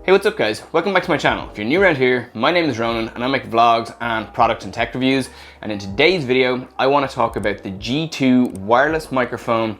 Hey, what's up guys? Welcome back to my channel. If you're new around here, my name is Ronan and I make vlogs and product and tech reviews. And in today's video, I want to talk about the G2 wireless microphone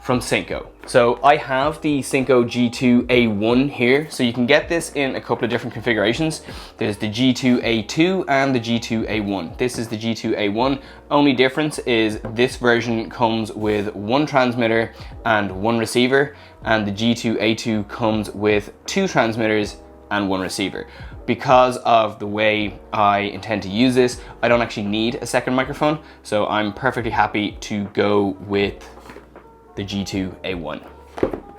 from Synco. So I have the Synco G2 A1 here. So you can get this in a couple of different configurations. There's the G2 A2 and the G2 A1. This is the G2 A1. Only difference is this version comes with one transmitter and one receiver, and the G2 A2 comes with two transmitters and one receiver. Because of the way I intend to use this, I don't actually need a second microphone, so I'm perfectly happy to go with the G2 A1.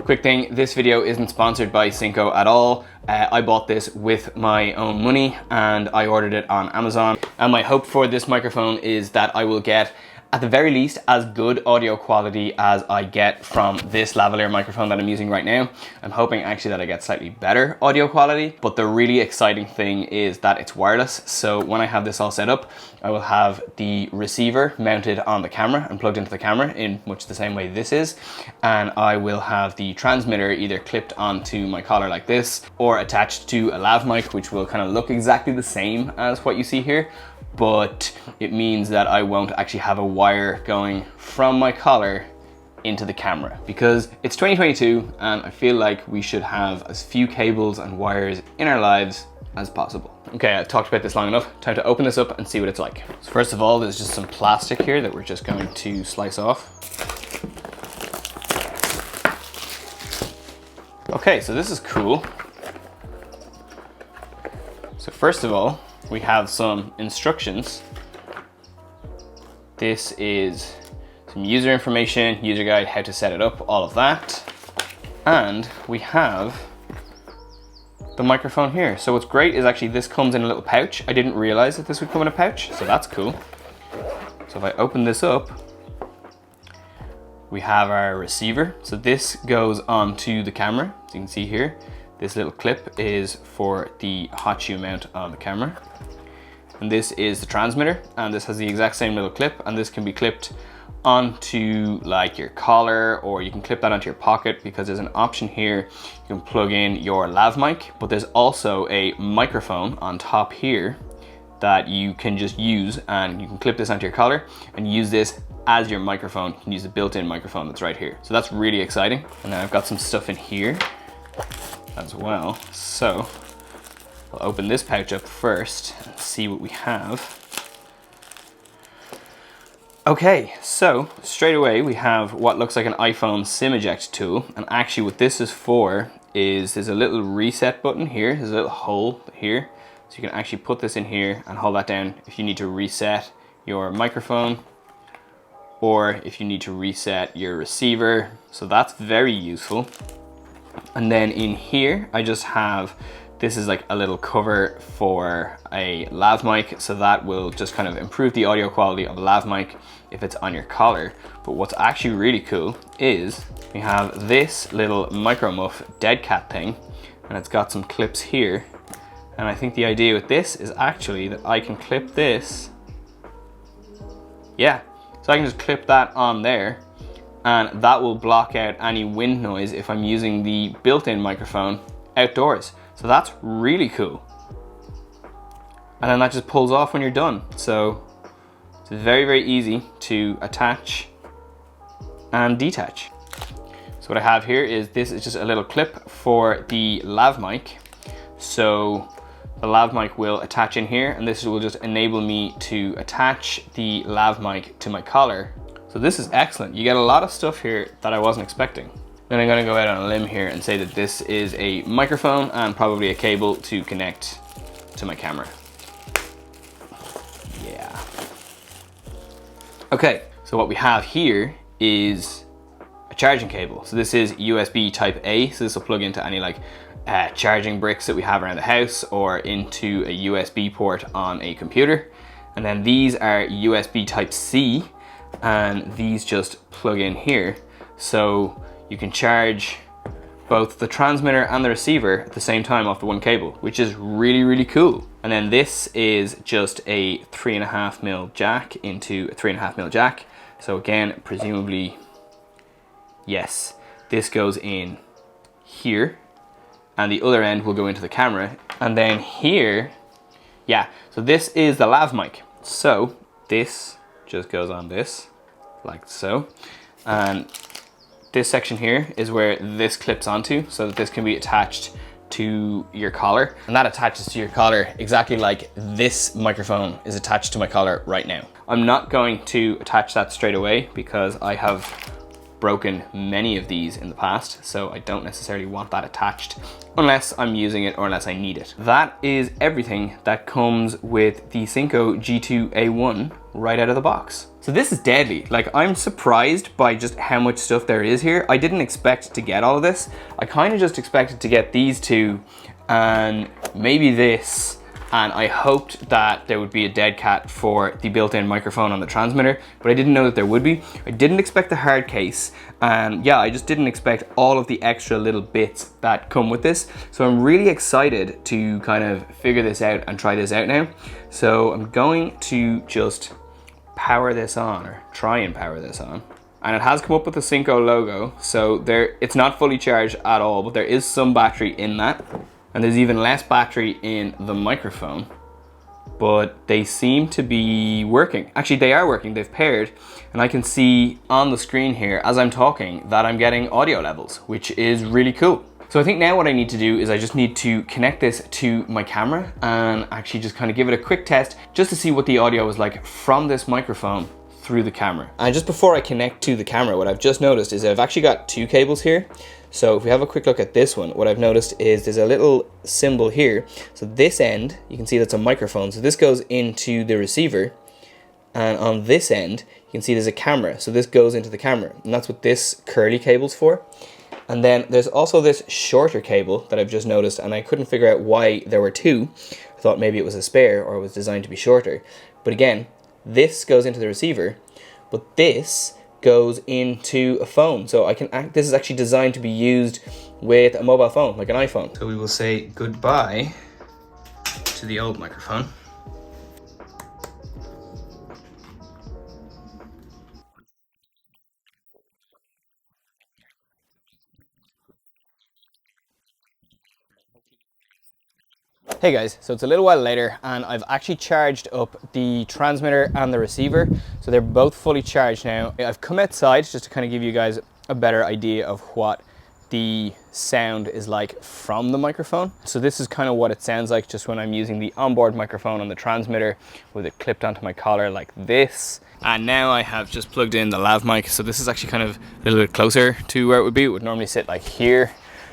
Quick thing, this video isn't sponsored by Synco at all. I bought this with my own money and I ordered it on Amazon. And my hope for this microphone is that I will get, at the very least, as good audio quality as I get from this lavalier microphone that I'm using right now. I'm hoping actually that I get slightly better audio quality, but the really exciting thing is that it's wireless. So when I have this all set up, I will have the receiver mounted on the camera and plugged into the camera in much the same way this is. And I will have the transmitter either clipped onto my collar like this or attached to a lav mic, which will kind of look exactly the same as what you see here. But it means that I won't actually have a wire going from my collar into the camera, because it's 2022 and I feel like we should have as few cables and wires in our lives as possible. Okay, I've talked about this long enough. Time to open this up and see what it's like. So first of all, there's just some plastic here that we're just going to slice off. Okay, so this is cool. So first of all, we have some instructions. This is some user information, user guide, how to set it up, all of that. And we have the microphone here. So what's great is actually this comes in a little pouch. I didn't realize that this would come in a pouch, so that's cool. So if I open this up, we have our receiver. So this goes onto the camera, as you can see here. This little clip is for the hot shoe mount on the camera. And this is the transmitter, and this has the exact same little clip, and this can be clipped onto like your collar, or you can clip that onto your pocket, because there's an option here. You can plug in your lav mic, but there's also a microphone on top here that you can just use, and you can clip this onto your collar and use this as your microphone. You can use the built-in microphone that's right here. So that's really exciting. And then I've got some stuff in here as well. So I'll open this pouch up first and see what we have. Okay, so straight away we have what looks like an iPhone SIM eject tool. And actually what this is for is there's a little reset button here. There's a little hole here. So you can actually put this in here and hold that down if you need to reset your microphone or if you need to reset your receiver. So that's very useful. And then in here, I just have, this is like a little cover for a lav mic, so that will just kind of improve the audio quality of a lav mic if it's on your collar. But what's actually really cool is we have this little micro muff dead cat thing, and it's got some clips here. And I think the idea with this is actually that I can clip this. Yeah, so I can just clip that on there, and that will block out any wind noise if I'm using the built-in microphone outdoors. So that's really cool. And then that just pulls off when you're done. So it's very, very easy to attach and detach. So what I have here is, this is just a little clip for the lav mic. So the lav mic will attach in here, and this will just enable me to attach the lav mic to my collar. So this is excellent. You get a lot of stuff here that I wasn't expecting. Then I'm gonna go out on a limb here and say that this is a microphone and probably a cable to connect to my camera. Yeah. Okay, so what we have here is a charging cable. So this is USB type A, so this will plug into any like charging bricks that we have around the house or into a USB port on a computer. And then these are USB type C, and these just plug in here. So you can charge both the transmitter and the receiver at the same time off the one cable, which is really, really cool. And then this is just a 3.5mm jack into a 3.5mm jack. So again, presumably, yes, this goes in here, and the other end will go into the camera. And then here, yeah, so this is the lav mic. So this just goes on this, like so. And this section here is where this clips onto, so that this can be attached to your collar, and that attaches to your collar exactly like this microphone is attached to my collar right now. I'm not going to attach that straight away because I have broken many of these in the past, so I don't necessarily want that attached unless I'm using it or unless I need it. That is everything that comes with the Synco G2 A1 right out of the box. So this is deadly. Like, I'm surprised by just how much stuff there is here. I didn't expect to get all of this. I kind of just expected to get these two and maybe this, and I hoped that there would be a dead cat for the built-in microphone on the transmitter, but I didn't know that there would be. I didn't expect the hard case, and yeah, I just didn't expect all of the extra little bits that come with this. So I'm really excited to kind of figure this out and try this out now. So I'm going to just power this on, or try and power this on. And it has come up with the Synco logo, so it's not fully charged at all, but there is some battery in that. And there's even less battery in the microphone, but they seem to be working. Actually, they are working, they've paired, and I can see on the screen here as I'm talking that I'm getting audio levels, which is really cool. So I think now what I need to do is I just need to connect this to my camera and actually just kind of give it a quick test just to see what the audio is like from this microphone through the camera. And just before I connect to the camera, what I've just noticed is I've actually got two cables here. So if we have a quick look at this one, what I've noticed is there's a little symbol here. So this end, you can see that's a microphone. So this goes into the receiver. And on this end, you can see there's a camera. So this goes into the camera. And that's what this curly cable's for. And then there's also this shorter cable that I've just noticed, and I couldn't figure out why there were two. I thought maybe it was a spare or it was designed to be shorter. But again, this goes into the receiver, but this goes into a phone. So this is actually designed to be used with a mobile phone, like an iPhone. So we will say goodbye to the old microphone. Hey guys, so it's a little while later and I've actually charged up the transmitter and the receiver. So they're both fully charged now. I've come outside just to kind of give you guys a better idea of what the sound is like from the microphone. So this is kind of what it sounds like just when I'm using the onboard microphone on the transmitter with it clipped onto my collar like this. And now I have just plugged in the lav mic. So this is actually kind of a little bit closer to where it would be. It would normally sit like here.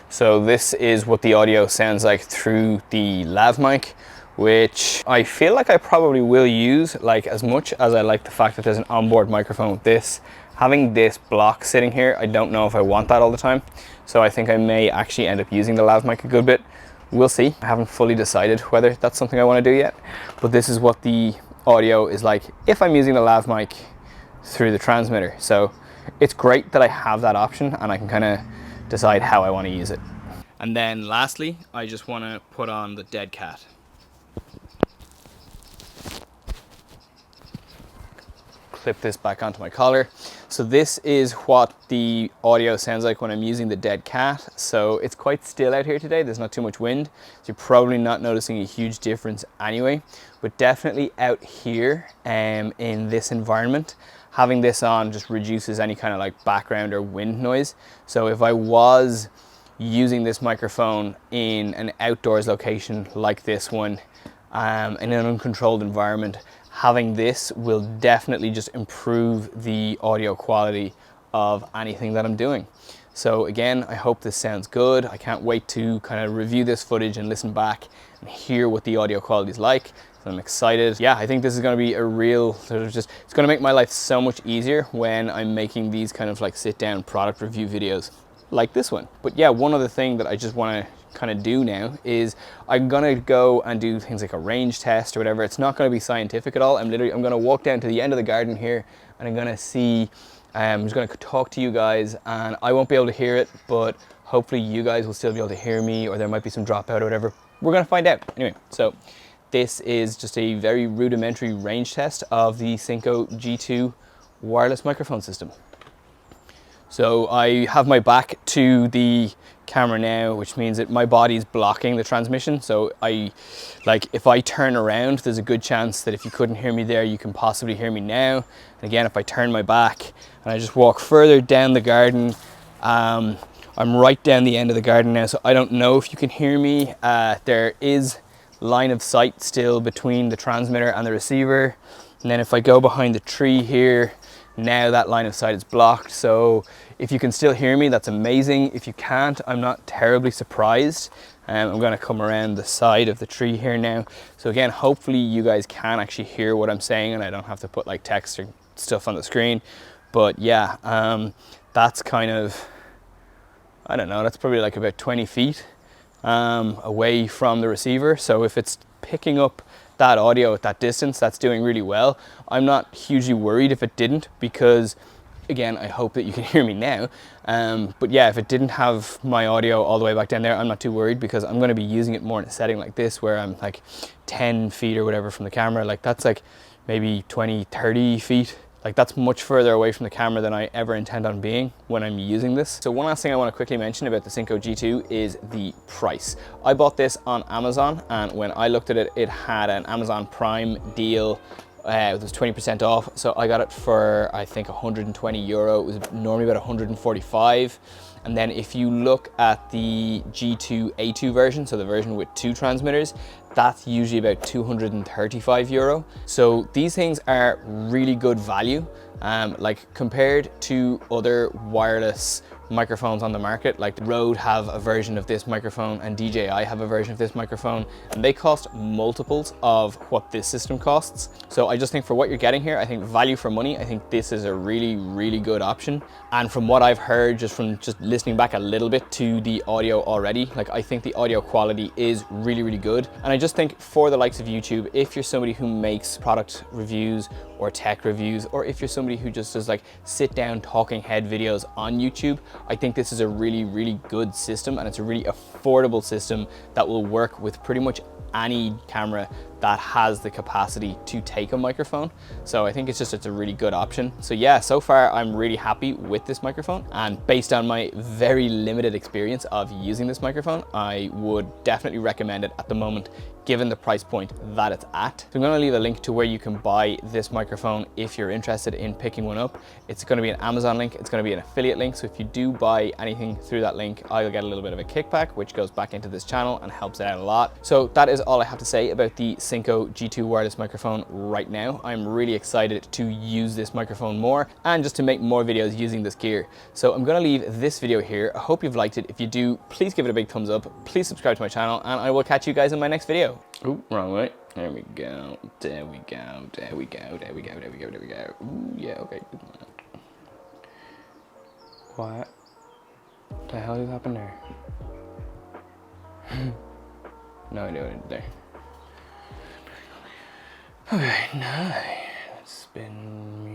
So this is what the audio sounds like through the lav mic, which I feel like I probably will use, like as much as I like the fact that there's an onboard microphone with this. Having this block sitting here, I don't know if I want that all the time. So I think I may actually end up using the lav mic a good bit. We'll see. I haven't fully decided whether that's something I want to do yet, but this is what the audio is like if I'm using the lav mic through the transmitter. So it's great that I have that option and I can kind of decide how I want to use it. And then lastly, I just want to put on the dead cat. Clip this back onto my collar. So this is what the audio sounds like when I'm using the dead cat. So it's quite still out here today. There's not too much wind. So you're probably not noticing a huge difference anyway, but definitely out here in this environment, having this on just reduces any kind of like background or wind noise. So if I was using this microphone in an outdoors location like this one, in an uncontrolled environment, having this will definitely just improve the audio quality of anything that I'm doing. So again, I hope this sounds good. I can't wait to kind of review this footage and listen back and hear what the audio quality is like. So I'm excited. Yeah, I think this is going to be a real sort of it's going to make my life so much easier when I'm making these kind of like sit down product review videos like this one. But yeah, one other thing that I just want to kind of do now is I'm gonna go and do things like a range test or whatever. It's not going to be scientific at all. I'm going to walk down to the end of the garden here and I'm going to see, I'm just going to talk to you guys, and I won't be able to hear it, but hopefully you guys will still be able to hear me, or there might be some dropout or whatever. We're going to find out. Anyway, so this is just a very rudimentary range test of the Synco G2 wireless microphone system. So I have my back to the camera now, which means that my body's blocking the transmission. So if I turn around, there's a good chance that if you couldn't hear me there, you can possibly hear me now. And again, if I turn my back and I just walk further down the garden, I'm right down the end of the garden now, so I don't know if you can hear me. There is line of sight still between the transmitter and the receiver. And then if I go behind the tree here, now that line of sight is blocked. So if you can still hear me, that's amazing. If you can't, I'm not terribly surprised. I'm gonna come around the side of the tree here now. So again, hopefully you guys can actually hear what I'm saying and I don't have to put like text or stuff on the screen. But yeah, that's kind of, I don't know, that's probably like about 20 feet away from the receiver. So if it's picking up that audio at that distance, that's doing really well. I'm not hugely worried if it didn't, because again, I hope that you can hear me now. But yeah, if it didn't have my audio all the way back down there, I'm not too worried, because I'm going to be using it more in a setting like this where I'm like 10 feet or whatever from the camera. Like that's like maybe 20, 30 feet. Like that's much further away from the camera than I ever intend on being when I'm using this. So one last thing I want to quickly mention about the Synco G2 is the price. I bought this on Amazon, and when I looked at it, it had an Amazon Prime deal. It was 20% off, so I got it for I think 120 euro. It was normally about 145. And then if you look at the G2 A2 version, so the version with 2 transmitters, that's usually about 235 euro. So these things are really good value. Like compared to other wireless microphones on the market, like Rode have a version of this microphone and DJI have a version of this microphone, and they cost multiples of what this system costs. So I just think for what you're getting here, I think value for money, I think this is a really, really good option. And from what I've heard, just listening back a little bit to the audio already, like I think the audio quality is really, really good. And I just think for the likes of YouTube, if you're somebody who makes product reviews or tech reviews, or if you're somebody who just does like sit down talking head videos on YouTube, I think this is a really, really good system, and it's a really affordable system that will work with pretty much any camera that has the capacity to take a microphone. So I think it's a really good option. So yeah, so far I'm really happy with this microphone, and based on my very limited experience of using this microphone, I would definitely recommend it at the moment, given the price point that it's at. So I'm going to leave a link to where you can buy this microphone if you're interested in picking one up. It's going to be an Amazon link, it's going to be an affiliate link, so if you do buy anything through that link, I'll get a little bit of a kickback, which goes back into this channel and helps it out a lot. So that is all I have to say about the Synco G2 wireless microphone right now. I'm really excited to use this microphone more and just to make more videos using this gear. So I'm going to leave this video here. I hope you've liked it. If you do, please give it a big thumbs up. Please subscribe to my channel, and I will catch you guys in my next video. Ooh, wrong way. There we go. There we go. There we go. There we go. There we go. There we go. Ooh, yeah, okay. What the hell just happened there? No idea what I did there. Okay, now spin